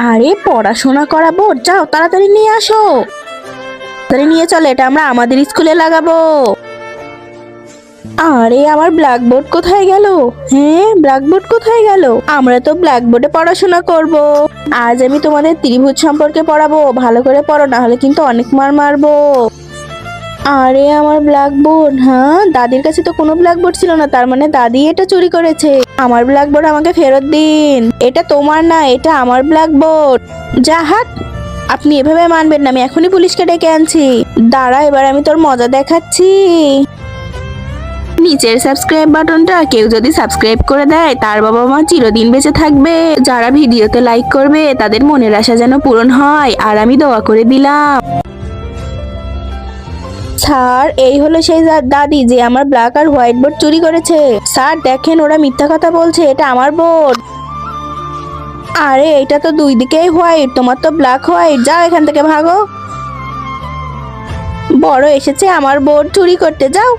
আরে পড়াশোনা করা বোর্ড, যাও তাড়াতাড়ি নিয়ে আসো। তাড়াতাড়ি নিয়ে চলো, এটা আমরা আমাদের স্কুলে লাগাবো। আরে আমার ব্ল্যাকবোর্ড কোথায় গেল? হ্যাঁ, ব্ল্যাকবোর্ড কোথায় গেল? আমরা তো ব্ল্যাকবোর্ডে পড়াশোনা করব। আজ আমি তোমাদের ত্রিভুজ সম্পর্কে পড়াবো, ভালো করে পড়ো, না হলে কিন্তু অনেক মার মারবো। আরে আমার ব্ল্যাকবোর্ড, হ্যাঁ দাদির কাছে তো কোনো ব্ল্যাকবোর্ড ছিল না, তার মানে দাদি এটা চুরি করেছে। আমার ব্ল্যাকবোর্ড আমাকে ফেরত দিন। এটা তোমার না, এটা আমার ব্ল্যাকবোর্ড। যা হাত। আপনি এভাবে মানবেন না, আমি এখনই পুলিশকে ডেকে আনছি। দাঁড়া, এবার আমি তোর মজা দেখাচ্ছি। নিচের সাবস্ক্রাইব বাটনটা কেউ যদি সাবস্ক্রাইব করে দেয়, তার বাবা মা চিরদিন বেঁচে থাকবে। যারা ভিডিওতে লাইক করবে তাদের মনের আশা যেন পূরণ হয়, আর আমি দোয়া করে দিলাম। স্যার, এই হলো সেই দাদি যে আমার ব্ল্যাক আর হোয়াইট বোর্ড চুরি করেছে। স্যার দেখেন, ওরা মিথ্যা কথা বলছে, এটা আমার বোর্ড। আরে এটা তো দুই দিকেই হোয়াইট, তোমার তো ব্ল্যাক হোয়াইট, যাও এখান থেকে ভাগো। বড় এসেছে আমার বোর্ড চুরি করতে, যাও।